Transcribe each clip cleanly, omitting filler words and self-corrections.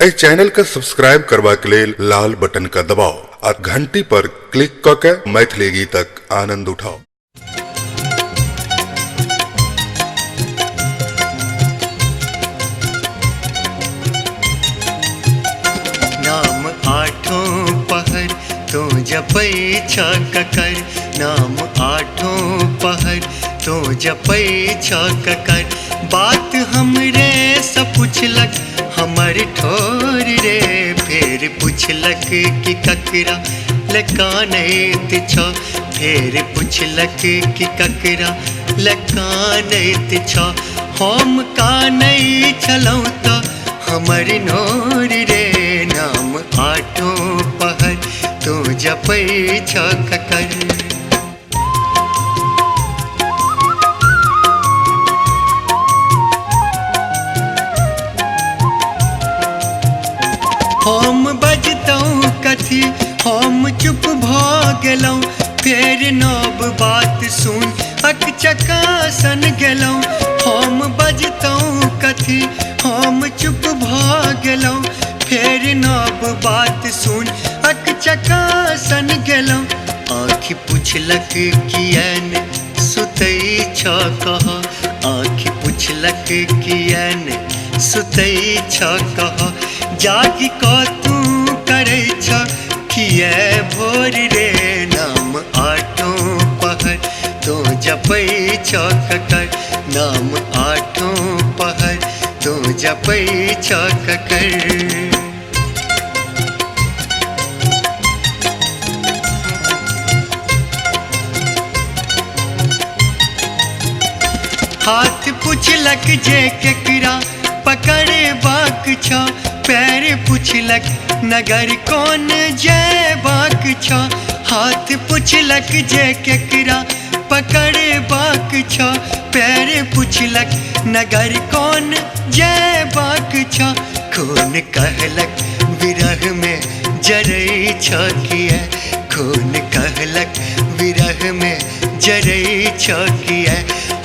ए channel का subscribe करवा के लेल लाल बटन का दबाओ और घंटी पर क्लिक करके मैथिली गीतक आनंद उठाओ। नाम आठों पहर तो जपै छ ककर, नाम आठों पहर तो जपै छ ककर। बात हमरे से पुछलक हमर ठोर रे, फेर पुछलक कि ककरा ले कानैत छ, फेर पुछलक कि ककरा ले कानैत छ। हम कानै छलौं तऽ हमर नोर रे, नाम आठों पहर तो जपै छ ककर। हम बजतौं कथी हम चुप भ गेलौं, फेर नव बात सुन अकचकासन गेलौं। हम बजतौं कथी हम चुप भ गेलौं, फेर नव बात सुन अकचकासन गेलौं। आँखि पुछलक किया ने सुतै छ कह, आँखि पुछलक किया ने सुतै छ कह। जागि कऽ तू करै छ किया भोर रे, नाम आठों पहर तो जपै छ ककर, नाम आठों पहर तो जपै छ ककर। हाथ पुछलक जे केकरा पकड़े बाक छ, पैर पुछलक नगर कौन जयबाक छ। हाथ पुछलक जे केकरा पकड़े बाक छ, पैर पुछलक नगर कौन जयबाक छ। खून कहलक विरह में जरै छ किया, खून कहलक विरह में जरै छ किया।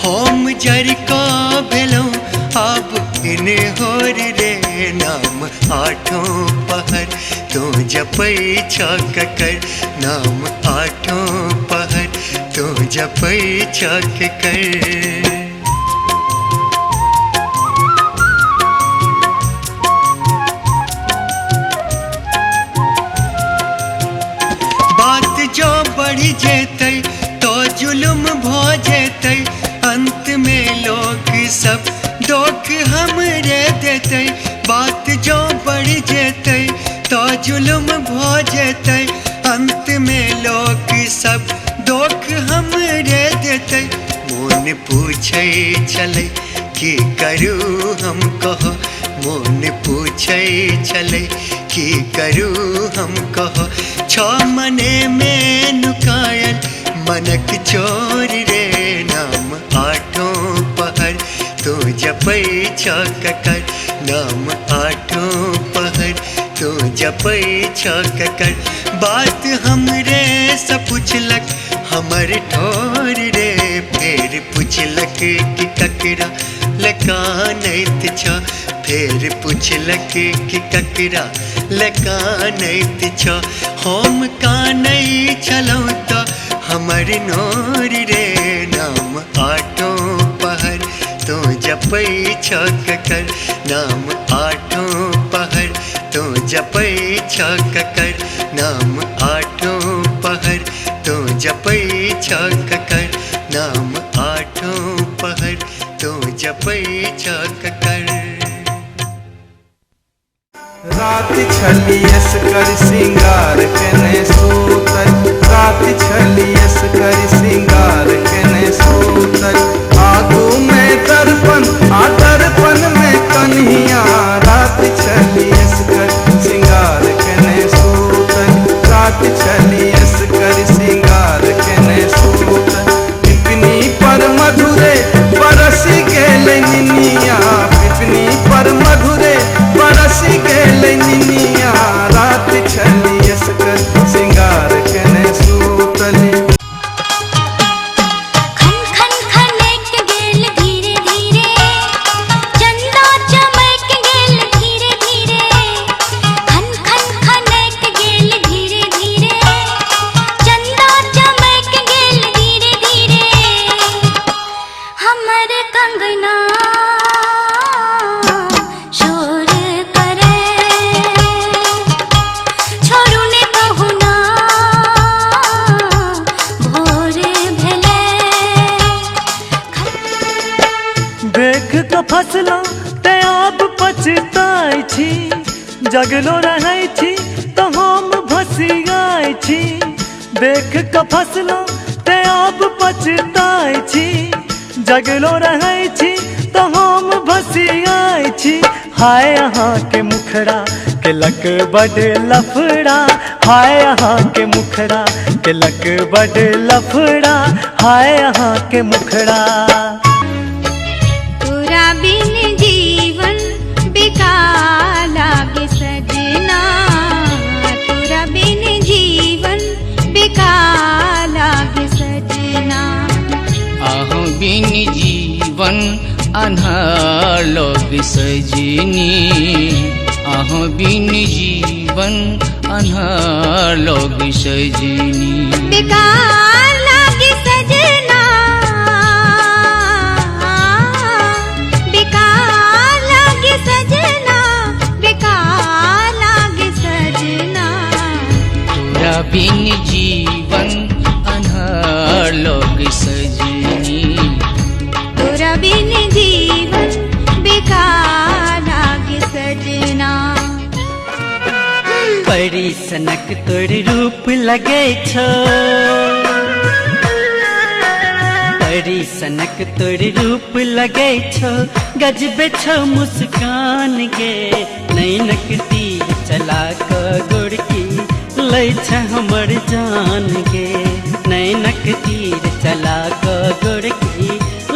हम जरि कऽ भेलौं आब इन्होर रे, नाम आठों पहर तो जपै छ ककर, नाम आठों पहर तो जपै छ ककर। बात जो बढ़ी जेतै तो जुलुम भ जेतै, अंत में लोग सब दोख हमरे देतै। बात जो बढ़ जेतै तो जुलुम भ जेतै, अंत में लोग सब दोख हमरे देतै। मोन पूछै छलै कि करू हम कह, मोन पूछै छलै कि करू हम कह। छ मने में नुकायल मनक चोर रे, नाम आठों पहर तो जपै छ ककर, नाम आठों पहर तो जपै छ ककर। बात हमरे से पुछलक हमर ठोर रे, फेर पुछलक कि ककरा ले कानैत छ, फेर पुछलक कि ककरा ले कानैत छ। हम कानै छलौं तऽ हमर नोर रे, नाम आठों पहर तो जपै छ ककर, नाम आठों पहर तो जपै छ ककर, नाम आठों पहर तो जपै छ ककर, नाम आठों पहर तो जपै छ ककर। रात छलियस कर सिंगार केने सूतल, रात छलियस कर सिंगार केने सूतल। आगू में दर्पण आ दर्पण में कन्हिया, रात छलियस कर सिंगार केने सूतल, रात छलियस कर सिंगार केने सूतल। पिपनी पर मधुरे बरस गेल निनिया, पिपनी पर मधुरे बरस गेल निनिया, रात छलियस कर सिंगार केने सूतल। खन खन खनक गेल धीरे धीरे, चंदा चमक गेल धीरे धीरे। फसलहुँ ते आब पछताइ छी, जगलो रहै छी तो हम भसियाइ छी। देख के फसलहुँ ते आब पछताइ छी, जगलो रहै छी तो हम भसियाइ छी। हाय अहाँ के मुखड़ा केलक बड लफड़ा, हाय अहाँ के मुखड़ा केलक बड लफड़ा, हाय अहाँ के मुखड़ा। तोरा बिन जीवन बेकार लागे सजना, तोरा बिन जीवन बेकार लागे सजना। अहों बिन जीवन अन्हार लगे सजनी, अहों बिन जीवन अन्हार लगे सजनी। बेकार लागे सजना, बेकार लागे सजना, बेकार लागे सजना। तोरा बिन जीवन अन्हार लगे सजनी, तोरा बिन जीवन बेकार लागे सजना। परी सनक तोर रूप लगे छो, परी सनक तोर रूप लगे छो, गजबे छो मुस्कान गे। नैनक तीर चला क गोरकी लै छ हमर जान गे, नैनक तीर चला क गोरकी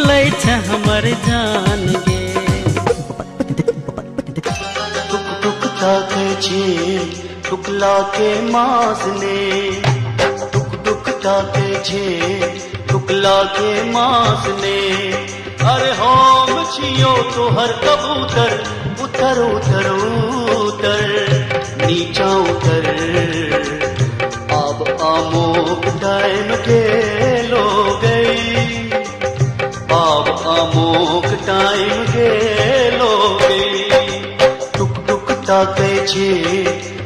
लै छ हमर जान गे। टुक ताके छे टुकला के मास ने, टुक ताके छे टुकला के मास ने। अरे हम छियो तोहर कबूतर, उतर उतर उतर नीचा उतर। अब आमोक टाइम गेलो गई, अब आमोक टाइम गेलो गई। टुक ताके छे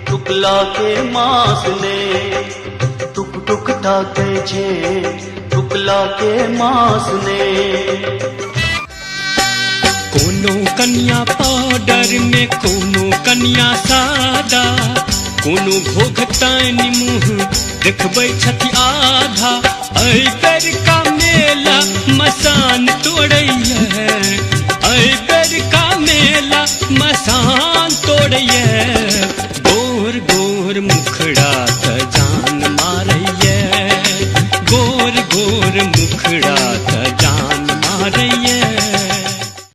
टुकला के मास ने, टुक ताके छे टुकला के मास ने। कोनो कन्या पाउडर में कोनो कन्या सादा, कोनो भोगतानी मुँह देखबै छथि आधा।